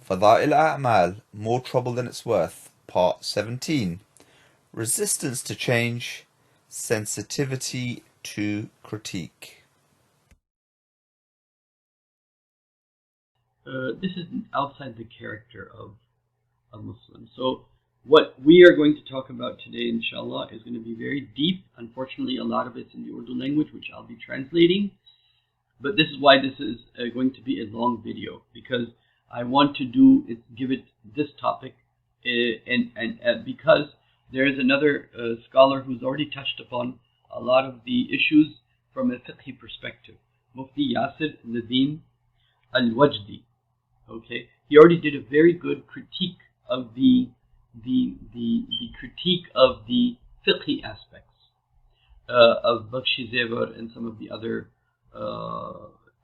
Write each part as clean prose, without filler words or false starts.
Faza'il A'mal, More Trouble Than It's Worth, Part 17. Resistance to Change, Sensitivity to Critique. This is outside the character of a Muslim. So what we are going to talk about today, inshallah, is going to be very deep. Unfortunately, a lot of it's in the Urdu language, which I'll be translating. But this is why this is going to be a long video, because I want to give it this topic, and because there is another scholar who's already touched upon a lot of the issues from a fiqhi perspective, Mufti Yasir Nadeem Al-Wajdi. Okay, he already did a very good critique of the critique of the fiqhi aspects of Bakhsh Zevar and some of the other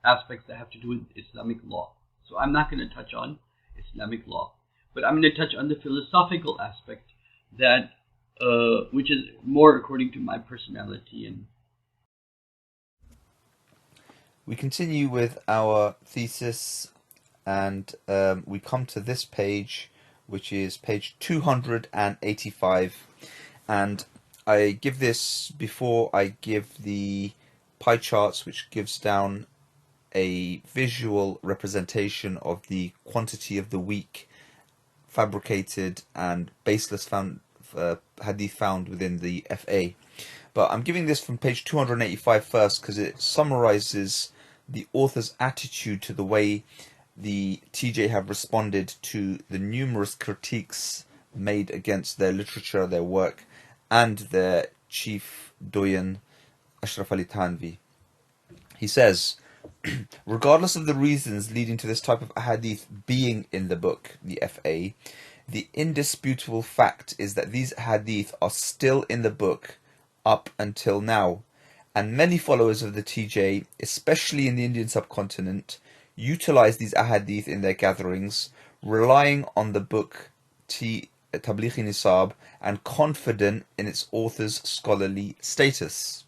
aspects that have to do with Islamic law. So I'm not going to touch on Islamic law, but I'm going to touch on the philosophical aspect that which is more according to my personality. And we continue with our thesis, and we come to this page, which is page 285, and I give this before I give the pie charts, which gives down a visual representation of the quantity of the weak, fabricated and baseless hadith found within the FA. But I'm giving this from page 285 first because it summarizes the author's attitude to the way the TJ have responded to the numerous critiques made against their literature, their work, and their chief doyen, Ashraf Ali Thanvi. He says, regardless of the reasons leading to this type of ahadith being in the book, the FA, the indisputable fact is that these ahadith are still in the book up until now, and many followers of the TJ, especially in the Indian subcontinent, utilize these ahadith in their gatherings, relying on the book Tablighi Nisab and confident in its author's scholarly status.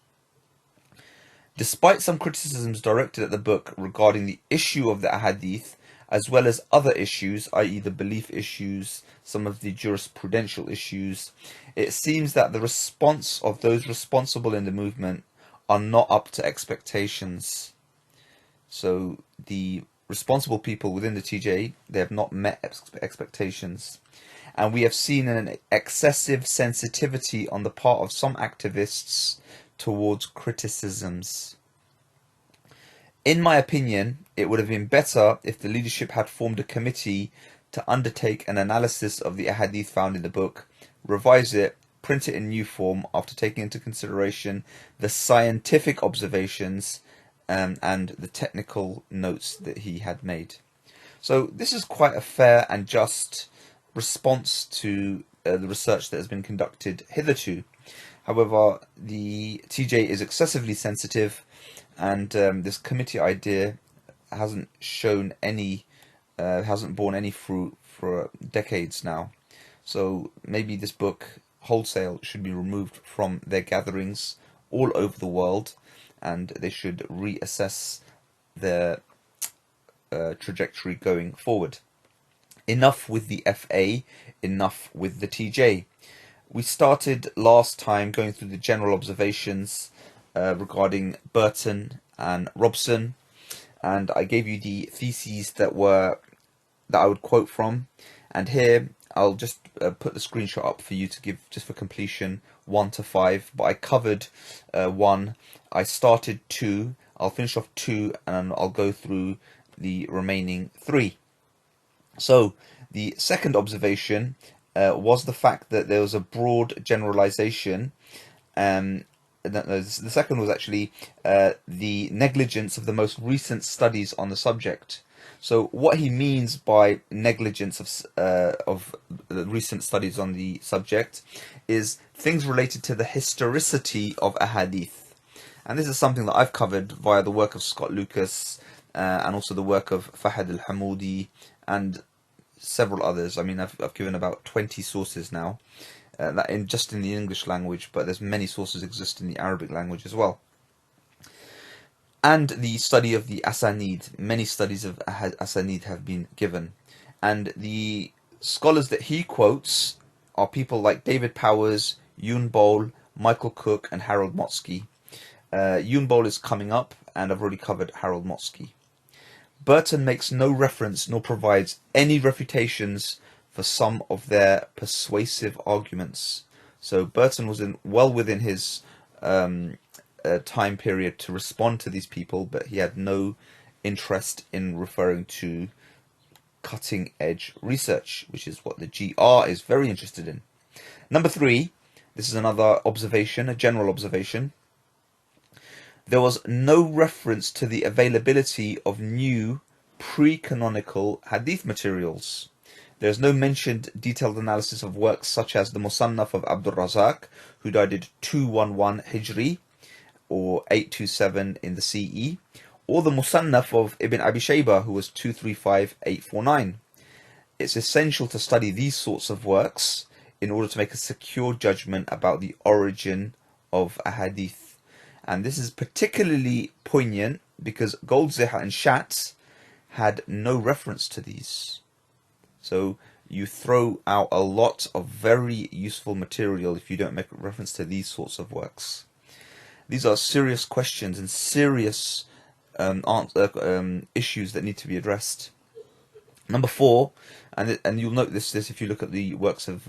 Despite some criticisms directed at the book regarding the issue of the ahadith, as well as other issues, i.e. the belief issues, some of the jurisprudential issues, it seems that the response of those responsible in the movement are not up to expectations. So the responsible people within the TJ, they have not met expectations. And we have seen an excessive sensitivity on the part of some activists towards criticisms. In my opinion, it would have been better if the leadership had formed a committee to undertake an analysis of the ahadith found in the book, revise it, print it in new form after taking into consideration the scientific observations and the technical notes that he had made. So this is quite a fair and just response to the research that has been conducted hitherto. However, the TJ is excessively sensitive, and this committee idea hasn't borne any fruit for decades now. So maybe this book wholesale should be removed from their gatherings all over the world, and they should reassess their trajectory going forward. Enough with the FA, enough with the TJ. We started last time going through the general observations regarding Burton and Robson, and I gave you the theses that I would quote from, and here I'll just put the screenshot up for you to give, just for completion, 1 to 5, but I covered 1, I started 2, I'll finish off 2, and I'll go through the remaining 3. So the second observation was the fact that there was a broad generalization. The second was actually the negligence of the most recent studies on the subject. So what he means by negligence of the recent studies on the subject is things related to the historicity of ahadith. And this is something that I've covered via the work of Scott Lucas and also the work of Fahad al-Hamoudi and several others. I mean, I've given about 20 sources now, just in the English language, but there's many sources exist in the Arabic language as well. And the study of the asanid. Many studies of asanid have been given. And the scholars that he quotes are people like David Powers, Yun Bol, Michael Cook, and Harold Motsky. Yun Bol is coming up, and I've already covered Harold Motsky. Burton makes no reference nor provides any refutations for some of their persuasive arguments. So Burton was well within his time period to respond to these people, but he had no interest in referring to cutting edge research, which is what the GR is very interested in. Number 3, this is another observation, a general observation. There was no reference to the availability of new pre-canonical hadith materials. There is no mentioned detailed analysis of works such as the Musannaf of Abdul Razak, who died in 211 Hijri, or 827 in the CE, or the Musannaf of Ibn Abi Shaybah, who was 235-849. It's essential to study these sorts of works in order to make a secure judgment about the origin of a hadith. And this is particularly poignant because Goldziher and Schatz had no reference to these. So you throw out a lot of very useful material if you don't make reference to these sorts of works. These are serious questions and serious issues that need to be addressed. Number 4, and you'll note this if you look at the works of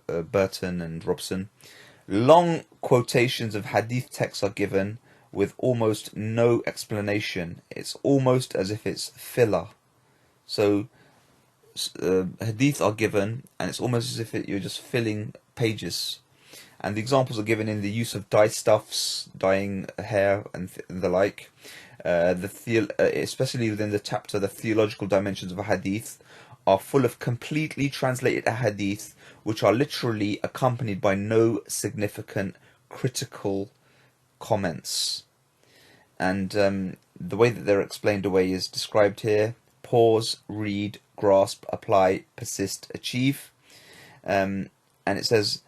Burton and Robson, long quotations of hadith texts are given with almost no explanation. It's almost as if it's filler. So hadith are given, and it's almost as if you're just filling pages. And the examples are given in the use of dye stuffs, dyeing hair, and the like. Especially within the chapter, the theological dimensions of a hadith are full of completely translated hadith, which are literally accompanied by no significant critical comments. And the way that they're explained away is described here: pause, read, grasp, apply, persist, achieve. And it says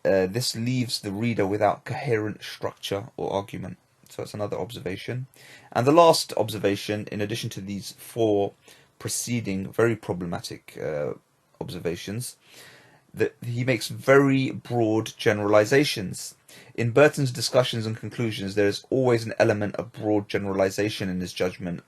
this leaves the reader without coherent structure or argument. So that's another observation. And the last observation, in addition to these 4 preceding very problematic observations, that he makes very broad generalizations. In Burton's discussions and conclusions, there is always an element of broad generalization in his judgment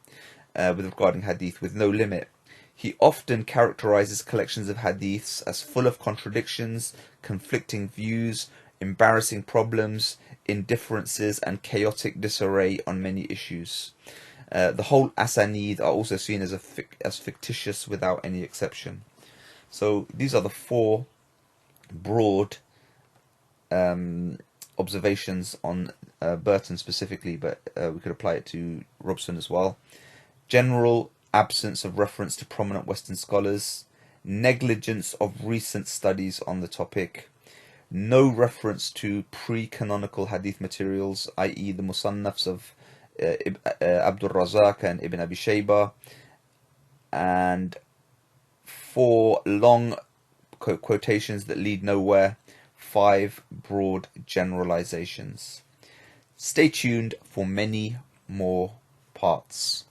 with regarding hadith, with no limit. He often characterizes collections of hadiths as full of contradictions, conflicting views, embarrassing problems, indifferences, and chaotic disarray on many issues. The whole asanid are also seen as fictitious without any exception. So these are the 4 broad observations on Burton specifically, but we could apply it to Robson as well. General absence of reference to prominent Western scholars, negligence of recent studies on the topic, no reference to pre-canonical hadith materials, i.e. the Musannafs of Abdul Razak and Ibn Abi Shaybah, and 4 long quotations that lead nowhere, 5 broad generalizations. Stay tuned for many more parts.